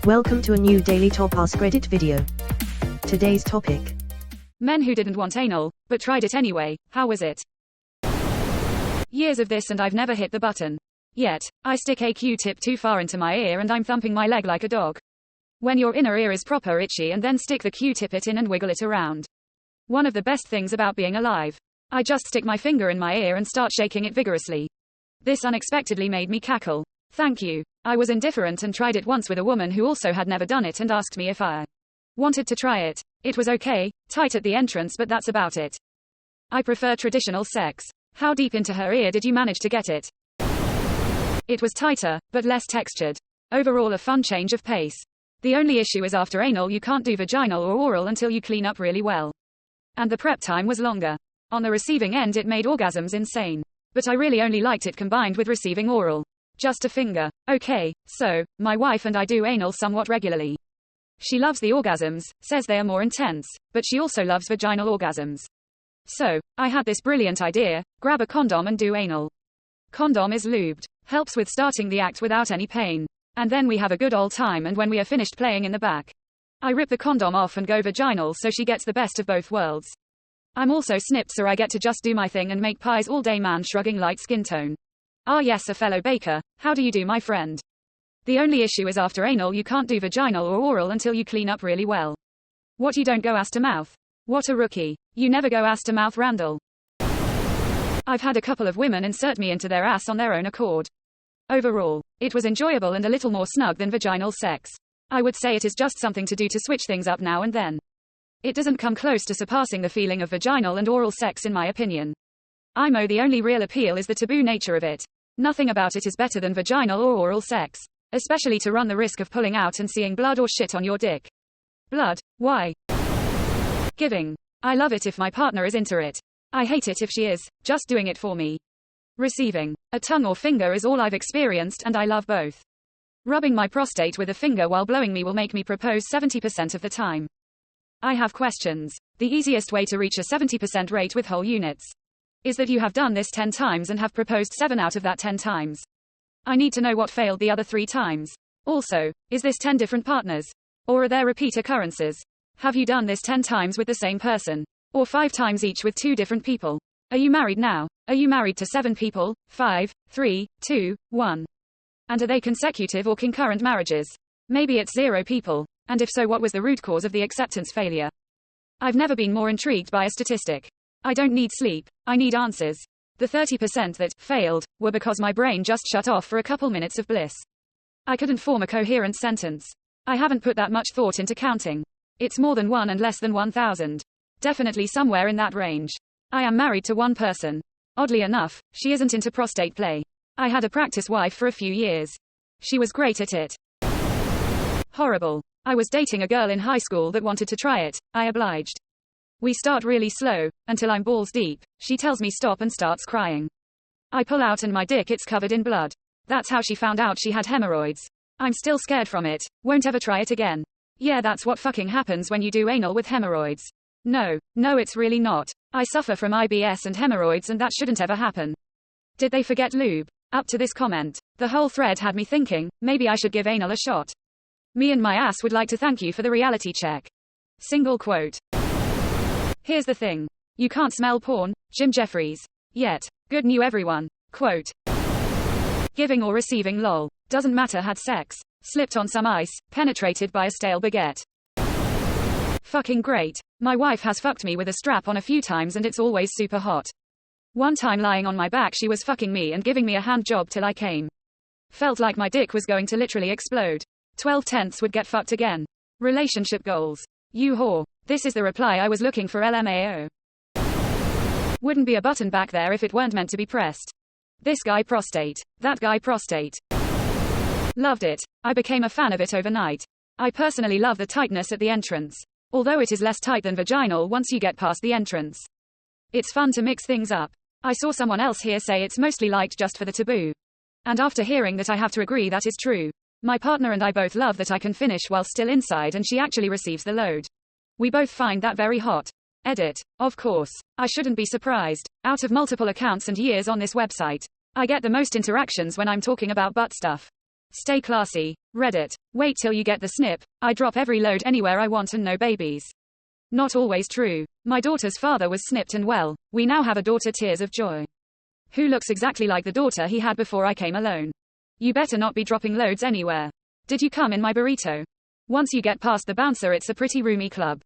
Welcome to a new Daily Top Askreddit video. Today's topic: men who didn't want anal, but tried it anyway. How was it? Years of this and I've never hit the button. Yet, I stick a Q-tip too far into my ear and I'm thumping my leg like a dog. When your inner ear is proper itchy and then stick the Q-tip it in and wiggle it around. One of the best things about being alive. I just stick my finger in my ear and start shaking it vigorously. This unexpectedly made me cackle. Thank you. I was indifferent and tried it once with a woman who also had never done it and asked me if I wanted to try it. It was okay, tight at the entrance, but that's about it. I prefer traditional sex. How deep into her ear did you manage to get it? It was tighter, but less textured. Overall a fun change of pace. The only issue is after anal you can't do vaginal or oral until you clean up really well. And the prep time was longer. On the receiving end it made orgasms insane. But I really only liked it combined with receiving oral. Just a finger. Okay, so, my wife and I do anal somewhat regularly. She loves the orgasms, says they are more intense, but she also loves vaginal orgasms. So, I had this brilliant idea: grab a condom and do anal. Condom is lubed, helps with starting the act without any pain. And then we have a good old time, and when we are finished playing in the back, I rip the condom off and go vaginal so she gets the best of both worlds. I'm also snipped so I get to just do my thing and make pies all day. Man shrugging light skin tone. Ah yes, a fellow baker, how do you do, my friend? The only issue is after anal you can't do vaginal or oral until you clean up really well. What, you don't go ass to mouth? What a rookie. You never go ass to mouth, Randall. I've had a couple of women insert me into their ass on their own accord. Overall, it was enjoyable and a little more snug than vaginal sex. I would say it is just something to do to switch things up now and then. It doesn't come close to surpassing the feeling of vaginal and oral sex in my opinion. The only real appeal is the taboo nature of it. Nothing about it is better than vaginal or oral sex. Especially to run the risk of pulling out and seeing blood or shit on your dick. Blood? Why? Giving. I love it if my partner is into it. I hate it if she is just doing it for me. Receiving. A tongue or finger is all I've experienced and I love both. Rubbing my prostate with a finger while blowing me will make me propose 70% of the time. I have questions. The easiest way to reach a 70% rate with whole units is that you have done this 10 times and have proposed 7 out of that 10 times. I need to know what failed the other 3 times. Also, is this 10 different partners? Or are there repeat occurrences? Have you done this 10 times with the same person? Or 5 times each with 2 different people? Are you married now? Are you married to 7 people? 5, 3, 2, 1. And are they consecutive or concurrent marriages? Maybe it's 0 people. And if so, what was the root cause of the acceptance failure? I've never been more intrigued by a statistic. I don't need sleep, I need answers. The 30% that failed were because my brain just shut off for a couple minutes of bliss. I couldn't form a coherent sentence. I haven't put that much thought into counting. It's more than 1 and less than 1,000. Definitely somewhere in that range. I am married to one person. Oddly enough, she isn't into prostate play. I had a practice wife for a few years. She was great at it. Horrible. I was dating a girl in high school that wanted to try it. I obliged. We start really slow, until I'm balls deep. She tells me stop and starts crying. I pull out and my dick, it's covered in blood. That's how she found out she had hemorrhoids. I'm still scared from it. Won't ever try it again. Yeah, that's what fucking happens when you do anal with hemorrhoids. No, it's really not. I suffer from IBS and hemorrhoids and that shouldn't ever happen. Did they forget lube? Up to this comment, the whole thread had me thinking, maybe I should give anal a shot. Me and my ass would like to thank you for the reality check. Single quote. Here's the thing. You can't smell porn, Jim Jeffries. Yet. Good new everyone. Quote. Giving or receiving lol. Doesn't matter, had sex. Slipped on some ice, penetrated by a stale baguette. Fucking great. My wife has fucked me with a strap on a few times and it's always super hot. One time lying on my back she was fucking me and giving me a hand job till I came. Felt like my dick was going to literally explode. 12/10 would get fucked again. Relationship goals. You whore. This is the reply I was looking for, LMAO. Wouldn't be a button back there if it weren't meant to be pressed. This guy prostate. That guy prostate. Loved it. I became a fan of it overnight. I personally love the tightness at the entrance. Although it is less tight than vaginal once you get past the entrance. It's fun to mix things up. I saw someone else here say it's mostly light just for the taboo. And after hearing that I have to agree that is true. My partner and I both love that I can finish while still inside and she actually receives the load. We both find that very hot. Edit. Of course. I shouldn't be surprised. Out of multiple accounts and years on this website, I get the most interactions when I'm talking about butt stuff. Stay classy. Reddit. Wait till you get the snip. I drop every load anywhere I want and no babies. Not always true. My daughter's father was snipped and well, we now have a daughter. Tears of joy. Who looks exactly like the daughter he had before I came alone. You better not be dropping loads anywhere. Did you come in my burrito? Once you get past the bouncer, it's a pretty roomy club.